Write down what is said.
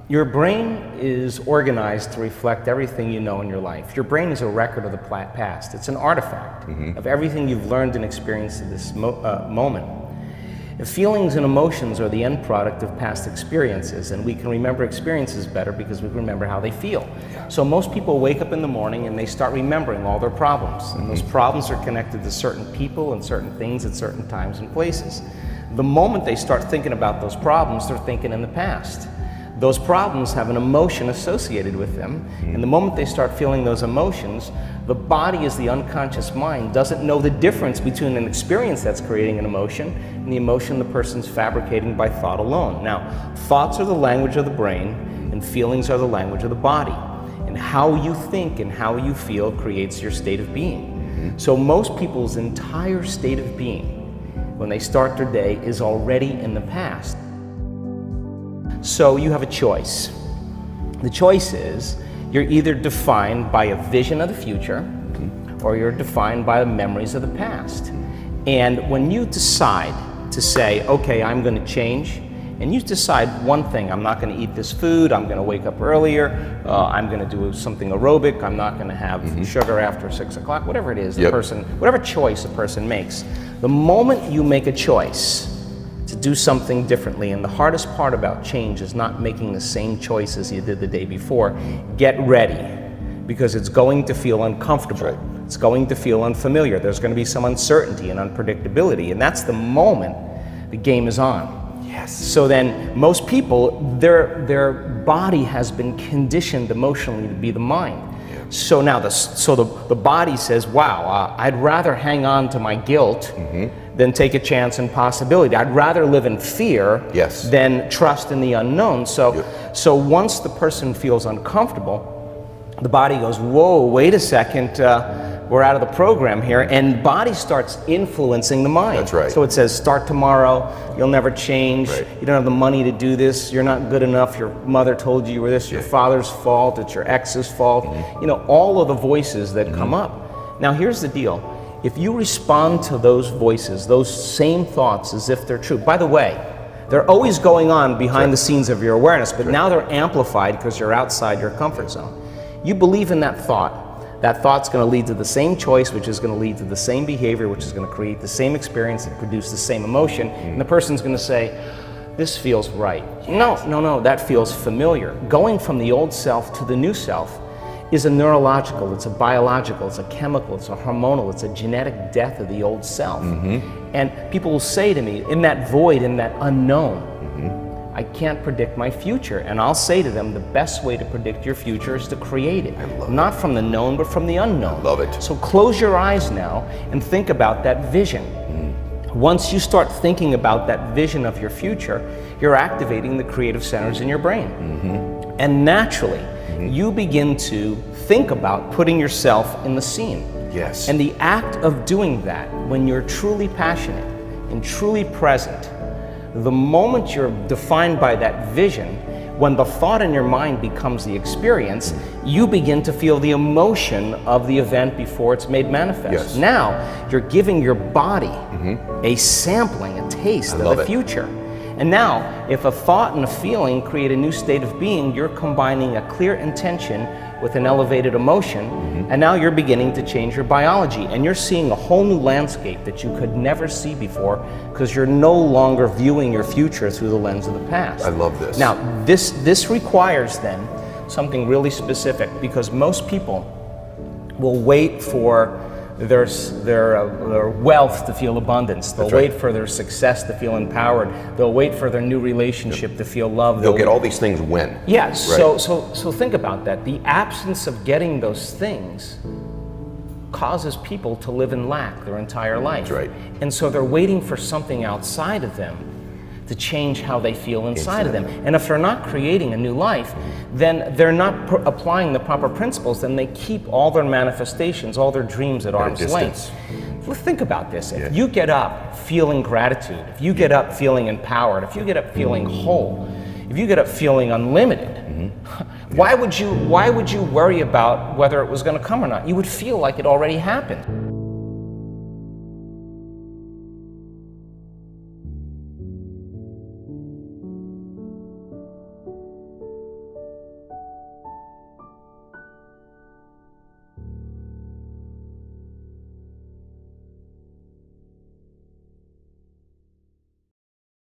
Your brain is organized to reflect everything you know in your life. Your brain is a record of the past. It's an artifact of everything you've learned and experienced in this moment. Feelings and emotions are the end product of past experiences, and we can remember experiences better because we remember how they feel. So most people wake up in the morning and they start remembering all their problems, and those problems are connected to certain people and certain things at certain times and places. The moment they start thinking about those problems, they're thinking in the past. Those problems have an emotion associated with them, and the moment they start feeling those emotions, the body, as the unconscious mind, doesn't know the difference between an experience that's creating an emotion and the emotion the person's fabricating by thought alone. Now, thoughts are the language of the brain, and feelings are the language of the body. And how you think and how you feel creates your state of being. So most people's entire state of being, when they start their day, is already in the past. So you have a choice. The choice is, you're either defined by a vision of the future, or you're defined by the memories of the past. And when you decide to say, okay, I'm going to change, and you decide one thing: I'm not going to eat this food, I'm going to wake up earlier, I'm going to do something aerobic, I'm not going to have sugar after 6 o'clock, whatever it is, the person, whatever choice a person makes. The moment you make a choice to do something differently, and the hardest part about change is not making the same choices you did the day before, get ready, because it's going to feel uncomfortable. It's going to feel unfamiliar. There's going to be some uncertainty and unpredictability, and that's the moment the game is on. Yes. So then most people, their body has been conditioned emotionally to be the mind. So now the body says, wow, I'd rather hang on to my guilt than take a chance and possibility. I'd rather live in fear than trust in the unknown. So once the person feels uncomfortable, the body goes, whoa, wait a second, we're out of the program here, and body starts influencing the mind. That's right. So it says, start tomorrow, you'll never change, you don't have the money to do this, you're not good enough, your mother told you were this, your father's fault, it's your ex's fault, you know, all of the voices that come up. Now here's the deal, if you respond to those voices, those same thoughts as if they're true, by the way, they're always going on behind the scenes of your awareness, but now they're amplified because you're outside your comfort zone. You believe in that thought. That thought's going to lead to the same choice, which is going to lead to the same behavior, which is going to create the same experience and produce the same emotion. And the person's going to say, this feels right. No, that feels familiar. Going from the old self to the new self is a neurological, it's a biological, it's a chemical, it's a hormonal, it's a genetic death of the old self. And people will say to me, in that void, in that unknown, I can't predict my future. And I'll say to them, the best way to predict your future is to create it. Not from the known, but from the unknown. I love it. So close your eyes now and think about that vision. Once you start thinking about that vision of your future, you're activating the creative centers in your brain. And naturally, you begin to think about putting yourself in the scene. Yes. And the act of doing that, when you're truly passionate and truly present, the moment you're defined by that vision, when the thought in your mind becomes the experience, you begin to feel the emotion of the event before it's made manifest. Now, you're giving your body a sampling, a taste of the future. And now, if a thought and a feeling create a new state of being, you're combining a clear intention with an elevated emotion, and now you're beginning to change your biology, and you're seeing a whole new landscape that you could never see before, because you're no longer viewing your future through the lens of the past. I love this. Now, this requires then something really specific, because most people will wait for their wealth to feel abundance. They'll wait for their success to feel empowered. They'll wait for their new relationship to feel loved. They'll get all these things when. Yes. So think about that. The absence of getting those things causes people to live in lack their entire life. That's right. And so they're waiting for something outside of them to change how they feel inside of them. And if they're not creating a new life, then they're not applying the proper principles, then they keep all their manifestations, all their dreams at arm's length. Well, think about this. If you get up feeling gratitude, if you get up feeling empowered, if you get up feeling whole, if you get up feeling unlimited, why would you worry about whether it was going to come or not? You would feel like it already happened.